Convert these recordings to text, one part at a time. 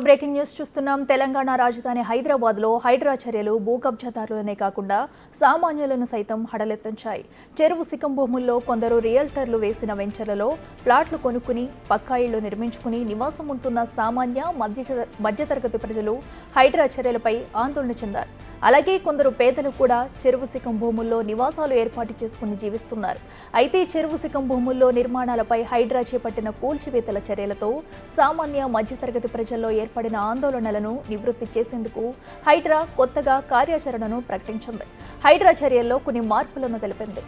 Breaking news చూస్తున్నాం. తెలంగాణ రాజధాని హైదరాబాద్లో హైడ్రా చర్యలు భూ కబ్జాదారులనే కాకుండా సామాన్యులను సైతం హడలెత్తించాయి. చెరువు సికం భూముల్లో కొందరు రియల్టర్లు వేసిన వెంచర్లలో ప్లాట్లు కొనుక్కుని పక్కా ఇళ్లు నిర్మించుకుని నివాసం ఉంటున్న సామాన్య మధ్యతరగతి ప్రజలు హైడ్రా చర్యలపై ఆందోళన చెందారు. అలాగే కొందరు పేదలు కూడా చెరువు సికం భూముల్లో నివాసాలు ఏర్పాటు చేసుకుని జీవిస్తున్నారు. అయితే చెరువు సికం భూముల్లో నిర్మాణాలపై హైడ్రా చేపట్టిన కూల్చివేతల చర్యలతో సామాన్య మధ్యతరగతి ప్రజల్లో ఏర్పడిన ఆందోళనలను నివృత్తి చేసేందుకు హైడ్రా కొత్తగా కార్యాచరణను ప్రకటించింది. హైడ్రా చర్యల్లో కొన్ని మార్పులను తెలిపింది.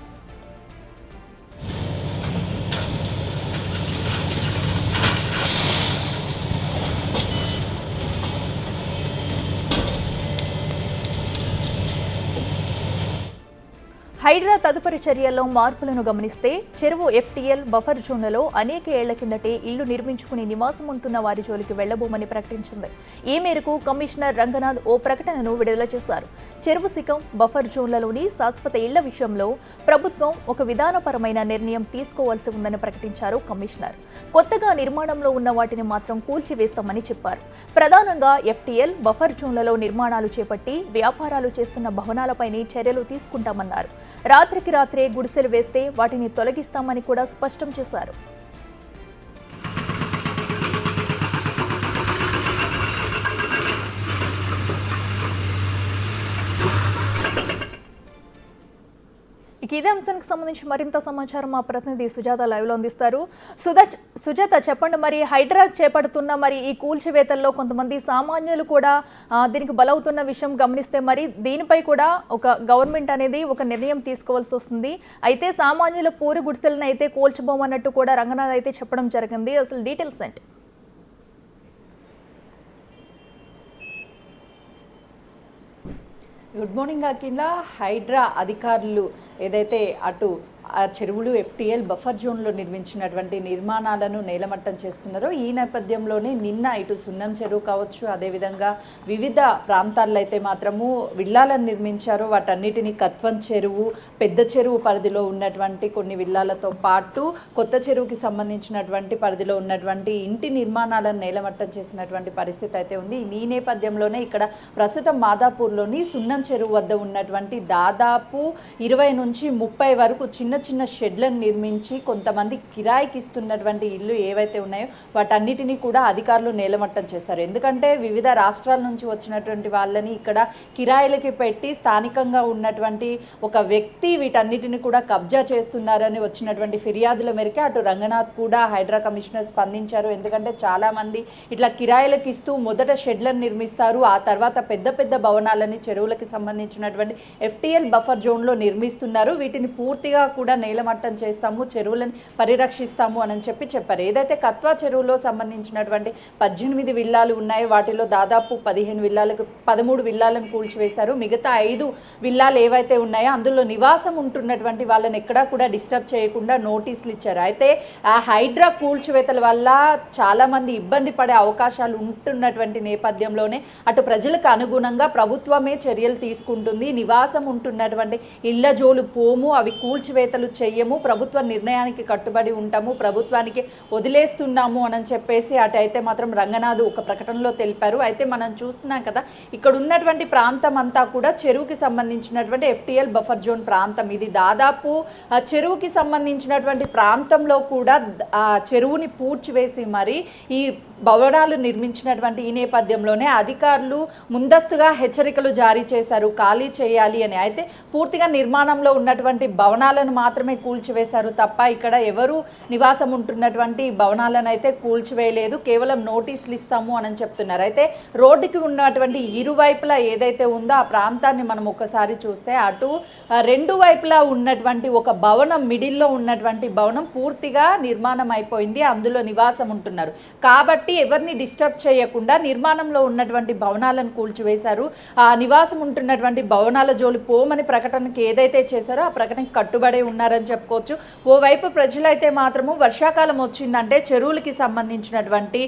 హైడ్రా తదుపరి చర్యల్లో మార్పులను గమనిస్తే చెరువు FTL బఫర్ జోన్లలో అనేక ఏళ్ల కిందటే ఇళ్లు నిర్మించుకుని నివాసం ఉంటున్న వారి జోలికి వెళ్లబోమని ప్రకటించింది. ఈ మేరకు కమిషనర్ రంగనాథ్ ఓ ప్రకటనను విడుదల చేశారు. చెరువు సికం బఫర్ జోన్లలోని శాశ్వత ఇళ్ల విషయంలో ప్రభుత్వం ఒక విధానపరమైన నిర్ణయం తీసుకోవాల్సి ఉందని ప్రకటించారు కమిషనర్. కొత్తగా నిర్మాణంలో ఉన్న వాటిని మాత్రం కూల్చివేస్తామని చెప్పారు. ప్రధానంగా FTL బఫర్ జోన్లలో నిర్మాణాలు చేపట్టి వ్యాపారాలు చేస్తున్న భవనాలపైనే చర్యలు తీసుకుంటామన్నారు. రాత్రికి రాత్రే గుడిసెలు వేస్తే వాటిని తొలగిస్తామని కూడా స్పష్టం చేశారు. ఇదే అంశానికి సంబంధించి మరింత సమాచారం మా ప్రతినిధి సుజాత లైవ్ లో అందిస్తారు. సుజాత చెప్పండి, మరి హైడ్రా చేపడుతున్న మరి ఈ కూల్చివేతల్లో కొంతమంది సామాన్యులు కూడా దీనికి బలవుతున్న విషయం గమనిస్తే మరి దీనిపై కూడా ఒక గవర్నమెంట్ అనేది ఒక నిర్ణయం తీసుకోవాల్సి వస్తుంది. అయితే సామాన్యుల పూరి గుడిసెలను అయితే కూల్చబోమన్నట్టు కూడా రంగనాథ్ అయితే చెప్పడం జరిగింది. అసలు డీటెయిల్స్ ఏంటి? గుడ్ మార్నింగ్ అఖిల. హైడ్రా అధికారులు ఏదైతే అటు చెరువులు FTL బఫర్ జోన్లో నిర్మించినటువంటి నిర్మాణాలను నేలమట్టం చేస్తున్నారో ఈ నేపథ్యంలోనే నిన్న ఇటు సున్నం చెరువు కావచ్చు, అదేవిధంగా వివిధ ప్రాంతాల్లో అయితే మాత్రము విల్లాలను నిర్మించారో వాటన్నిటిని కత్వం చెరువు, పెద్ద చెరువు పరిధిలో ఉన్నటువంటి కొన్ని విల్లాలతో పాటు కొత్త చెరువుకి సంబంధించినటువంటి పరిధిలో ఉన్నటువంటి ఇంటి నిర్మాణాలను నేలమట్టం చేసినటువంటి పరిస్థితి అయితే ఉంది. ఈ నేపథ్యంలోనే ఇక్కడ ప్రస్తుతం మాదాపూర్లోని సున్నం చెరువు వద్ద ఉన్నటువంటి దాదాపు 20 నుంచి 30 వరకు చిన్న షెడ్లను నిర్మించి కొంతమంది కిరాయికి ఇస్తున్నటువంటి ఇల్లు ఏవైతే ఉన్నాయో వాటన్నిటినీ కూడా అధికారులు నేలమట్టం చేశారు. ఎందుకంటే వివిధ రాష్ట్రాల నుంచి వచ్చినటువంటి వాళ్ళని ఇక్కడ కిరాయిలకి పెట్టి స్థానికంగా ఉన్నటువంటి ఒక వ్యక్తి వీటన్నిటిని కూడా కబ్జా చేస్తున్నారని వచ్చినటువంటి ఫిర్యాదుల మేరకే అటు రంగనాథ్ కూడా హైడ్రా కమిషనర్ స్పందించారు. ఎందుకంటే చాలామంది ఇట్లా కిరాయిలకు ఇస్తూ మొదట షెడ్లను నిర్మిస్తారు, ఆ తర్వాత పెద్ద పెద్ద భవనాలని చెరువులకి సంబంధించినటువంటి FTL బఫర్ జోన్లో నిర్మిస్తున్నారు. వీటిని పూర్తిగా కూడా నేలమట్టం చేస్తాము, చెరువులను పరిరక్షిస్తాము అని చెప్పారు. ఏదైతే కత్వా చెరువులో సంబంధించినటువంటి 18 విల్లాలు ఉన్నాయో వాటిలో దాదాపు 13 విల్లాలను కూల్చివేశారు. మిగతా 5 విల్లాలు ఏవైతే ఉన్నాయో అందులో నివాసం ఉంటున్నటువంటి వాళ్ళని ఎక్కడా కూడా డిస్టర్బ్ చేయకుండా నోటీసులు ఇచ్చారు. అయితే ఆ హైడ్రా కూల్చివేతల వల్ల చాలా మంది ఇబ్బంది పడే అవకాశాలు ఉంటున్నటువంటి నేపథ్యంలోనే అటు ప్రజలకు అనుగుణంగా ప్రభుత్వమే చర్యలు తీసుకుంటుంది. నివాసం ఉంటున్నటువంటి ఇళ్ల జోలు పోము, అవి కూల్చివేతలు చెయ్యము, ప్రభుత్వ నిర్ణయానికి కట్టుబడి ఉంటాము, ప్రభుత్వానికి వదిలేస్తున్నాము అని చెప్పేసి అటు అయితే మాత్రం రంగనాథ్ ఒక ప్రకటనలో తెలిపారు. అయితే మనం చూస్తున్నాం కదా, ఇక్కడ ఉన్నటువంటి ప్రాంతం అంతా కూడా చెరువుకి సంబంధించినటువంటి FTL బఫర్ జోన్ ప్రాంతం. ఇది దాదాపు చెరువుకి సంబంధించినటువంటి ప్రాంతంలో కూడా చెరువుని పూడ్చివేసి మరి ఈ భవనాలు నిర్మించినటువంటి ఈ నేపథ్యంలోనే అధికారులు ముందస్తుగా హెచ్చరికలు జారీ చేశారు, ఖాళీ చేయాలి అని. అయితే పూర్తిగా నిర్మాణంలో ఉన్నటువంటి భవనాలను మాత్రమే కూల్చివేశారు తప్ప ఇక్కడ ఎవరు నివాసం ఉంటున్నటువంటి భవనాలను అయితే కూల్చివేయలేదు, కేవలం నోటీసులు ఇస్తాము అని చెప్తున్నారు. అయితే రోడ్డుకి ఉన్నటువంటి ఇరువైపులా ఏదైతే ఉందో ఆ ప్రాంతాన్ని మనం ఒకసారి చూస్తే అటు 2 వైపులా ఉన్నటువంటి ఒక భవనం, మిడిల్లో ఉన్నటువంటి భవనం పూర్తిగా నిర్మాణం అయిపోయింది, అందులో నివాసం ఉంటున్నారు. కాబట్టి ఎవరిని డిస్టర్బ్ చేయకుండా నిర్మాణంలో ఉన్నటువంటి భవనాలను కూల్చివేశారు. ఆ నివాసం ఉంటున్నటువంటి భవనాల జోలి పోమని ప్రకటనకి ఏదైతే చేశారో ఆ ప్రకటనకి కట్టుబడి ఉన్నారని చెప్పుకోవచ్చు. ఓవైపు ప్రజలైతే మాత్రము వర్షాకాలం వచ్చిందంటే చెరువులకి సంబంధించినటువంటి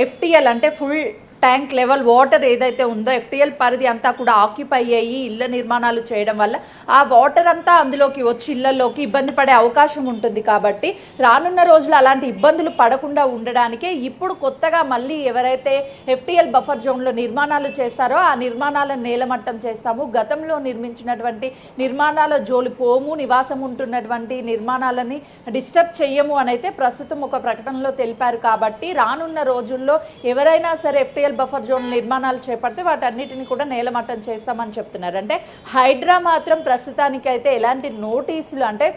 FTL అంటే ఫుల్ ట్యాంక్ లెవెల్ వాటర్ ఏదైతే ఉందో ఎఫ్టీఎల్ పరిధి అంతా కూడా ఆక్యుపై అయ్యి ఇళ్ల నిర్మాణాలు చేయడం వల్ల ఆ వాటర్ అంతా అందులోకి వచ్చి ఇళ్లలోకి ఇబ్బంది పడే అవకాశం ఉంటుంది. కాబట్టి రానున్న రోజులు అలాంటి ఇబ్బందులు పడకుండా ఉండడానికే ఇప్పుడు కొత్తగా మళ్ళీ ఎవరైతే ఎఫ్టీఎల్ బఫర్ జోన్లో నిర్మాణాలు చేస్తారో ఆ నిర్మాణాలను నేలమట్టం చేస్తాము, గతంలో నిర్మించినటువంటి నిర్మాణాల జోలి పోము, నివాసం ఉంటున్నటువంటి నిర్మాణాలని డిస్టర్బ్ చెయ్యము అని అయితే ప్రస్తుతం ఒక ప్రకటనలో తెలిపారు. కాబట్టి రానున్న రోజుల్లో ఎవరైనా సరే ఎఫ్టీఎల్ బఫర్ జోన్ నిర్మాణాలు చేపడితే వాటన్నిటిని కూడా నేలమట్టం చేస్తామని చెప్తున్నారు. అంటే హైడ్రా మాత్రం ప్రస్తుతానికి అయితే ఎలాంటి నోటీసులు అంటే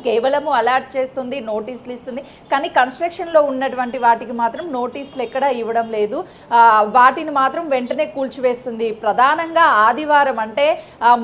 కేవలము అలర్ట్ చేస్తుంది, నోటీసులు ఇస్తుంది, కానీ కన్స్ట్రక్షన్లో ఉన్నటువంటి వాటికి మాత్రం నోటీసులు ఎక్కడా ఇవ్వడం లేదు. వాటిని మాత్రం వెంటనే కూల్చివేస్తుంది. ప్రధానంగా ఆదివారం అంటే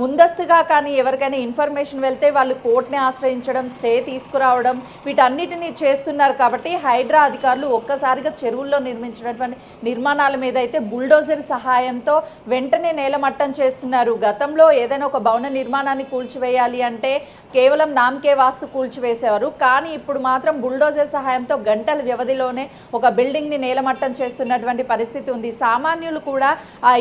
ముందస్తుగా కానీ ఎవరికైనా ఇన్ఫర్మేషన్ వెళ్తే వాళ్ళు కోర్టుని ఆశ్రయించడం, స్టే తీసుకురావడం వీటన్నిటినీ చేస్తున్నారు. కాబట్టి హైడ్రా అధికారులు ఒక్కసారిగా చెరువుల్లో నిర్మించినటువంటి నిర్మాణాల మీద అయితే బుల్డోజర్ సహాయంతో వెంటనే నేలమట్టం చేస్తున్నారు. గతంలో ఏదైనా ఒక భవన నిర్మాణాన్ని కూల్చివేయాలి అంటే కేవలం నామకే వాస్తు కూల్చివేసేవారు, కానీ ఇప్పుడు మాత్రం బుల్డోజర్ సహాయంతో గంటల వ్యవధిలోనే ఒక బిల్డింగ్ని నేలమట్టం చేస్తున్నటువంటి పరిస్థితి ఉంది. సామాన్యులు కూడా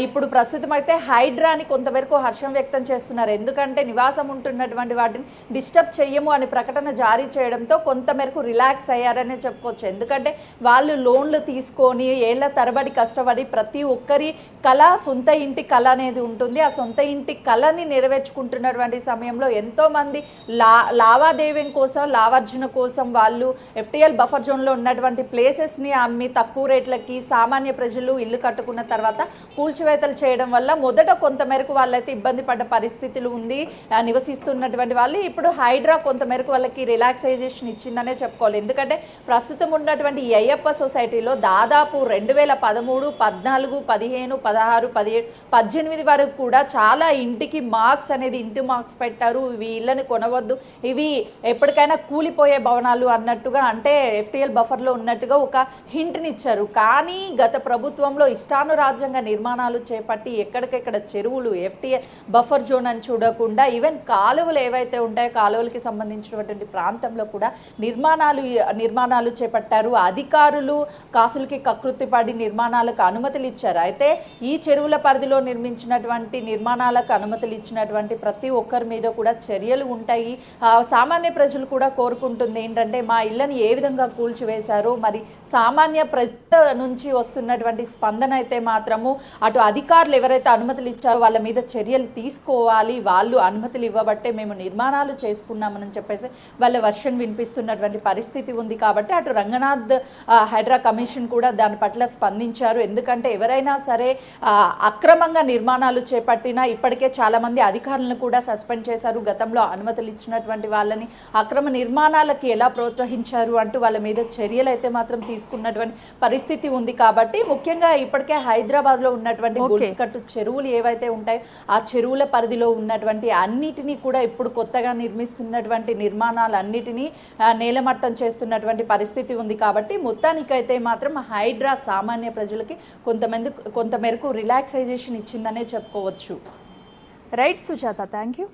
ఇప్పుడు ప్రస్తుతం అయితే హైడ్రాని కొంతవరకు హర్షం వ్యక్తం చేస్తున్నారు. ఎందుకంటే నివాసం ఉంటున్నటువంటి వాటిని డిస్టర్బ్ చెయ్యము అని ప్రకటన జారీ చేయడంతో కొంతమేరకు రిలాక్స్ అయ్యారనే చెప్పుకోవచ్చు. ఎందుకంటే వాళ్ళు లోన్లు తీసుకొని ఏళ్ల తరబడి కష్టపడి ప్రతి ఒక్కరి కళ సొంత ఇంటి కళ అనేది ఉంటుంది. ఆ సొంత ఇంటి కళని నెరవేర్చుకుంటున్నటువంటి సమయంలో ఎంతోమంది లావాదేవీ కోసం, లావార్జన కోసం వాళ్ళు ఎఫ్టీఎల్ బఫర్ జోన్లో ఉన్నటువంటి ప్లేసెస్ని అమ్మి తక్కువ రేట్లకి సామాన్య ప్రజలు ఇల్లు కట్టుకున్న తర్వాత కూల్చివేతలు చేయడం వల్ల మొదట కొంతమేరకు వాళ్ళైతే ఇబ్బంది పడ్డ పరిస్థితులు ఉంది నివసిస్తున్నటువంటి వాళ్ళు. ఇప్పుడు హైడ్రా కొంతమేరకు వాళ్ళకి రిలాక్సైజేషన్ ఇచ్చిందనే చెప్పుకోవాలి. ఎందుకంటే ప్రస్తుతం ఉన్నటువంటి ఈ అయ్యప్ప సొసైటీలో దాదాపు 2013, 14, 15, 16, 17, 18 వరకు కూడా చాలా ఇంటికి మార్క్స్ అనేది ఇంటి మార్క్స్ పెట్టారు. ఇవి ఇళ్ళని కొనవద్దు, ఇవి ఎప్పటికైనా కూలిపోయే భవనాలు అన్నట్టుగా, అంటే ఎఫ్టీఎల్ బఫర్లో ఉన్నట్టుగా ఒక హింట్ని ఇచ్చారు. కానీ గత ప్రభుత్వంలో ఇష్టానురాజ్యంగా నిర్మాణాలు చేపట్టి ఎక్కడికెక్కడ చెరువులు ఎఫ్టీఎల్ బఫర్ జోన్ అని చూడకుండా ఈవెన్ కాలువలు ఏవైతే ఉంటాయో కాలువలకి సంబంధించినటువంటి ప్రాంతంలో కూడా నిర్మాణాలు చేపట్టారు. అధికారులు కాసులకి కకృతి పడి నిర్మాణాలకు అనుమతులు ఇచ్చారు. అయితే ఈ చెరువుల పరిధిలో నిర్మించినటువంటి నిర్మాణాలకు అనుమతులు ఇచ్చినటువంటి ప్రతి ఒక్కరి మీద కూడా చర్యలు ఉంటాయి. సామాన్య ప్రజలు కూడా కోరుకుంటుంది ఏంటంటే మా ఇళ్ళని ఏ విధంగా కూల్చివేశారో మరి సామాన్య ప్రజల నుంచి వస్తున్నటువంటి స్పందన అయితే మాత్రము అటు అధికారులు ఎవరైతే అనుమతులు ఇచ్చారో వాళ్ళ మీద చర్యలు తీసుకోవాలి, వాళ్ళు అనుమతులు ఇవ్వబట్టే మేము నిర్మాణాలు చేసుకున్నామని చెప్పేసి వాళ్ళ వర్షన్ వినిపిస్తున్నటువంటి పరిస్థితి ఉంది. కాబట్టి అటు రంగనాథ్ హైడ్రా కమిషన్ కూడా దాని పట్ల స్పందించారు. ఎందుకంటే ఎవరైనా సరే అక్రమంగా నిర్మాణాలు చేపట్టినా ఇప్పటికే చాలామంది అధికారులను కూడా సస్పెండ్ చేశారు. గతంలో అనుమతులు ఇచ్చినటువంటి వాళ్ళని అక్రమ నిర్మాణాలకి ఎలా ప్రోత్సహించారు అంటూ వాళ్ళ మీద చర్యలు అయితే మాత్రం తీసుకున్నటువంటి పరిస్థితి ఉంది. కాబట్టి ముఖ్యంగా ఇప్పటికే హైదరాబాద్లో ఉన్నటువంటి గొలుసు కట్టు చెరువులు ఏవైతే ఉంటాయో ఆ చెరువుల పరిధిలో ఉన్నటువంటి అన్నిటినీ కూడా ఇప్పుడు కొత్తగా నిర్మిస్తున్నటువంటి నిర్మాణాలన్నిటినీ నేలమట్టం చేస్తున్నటువంటి పరిస్థితి ఉంది. కాబట్టి మొత్తానికైతే మాత్రం హైడ్రా సామాన్య ప్రజలకి కొంతమేరకు రిలాక్సైజేషన్ ఇచ్చిందనే చెప్పుకోవచ్చు. Right Sujatha, thank you.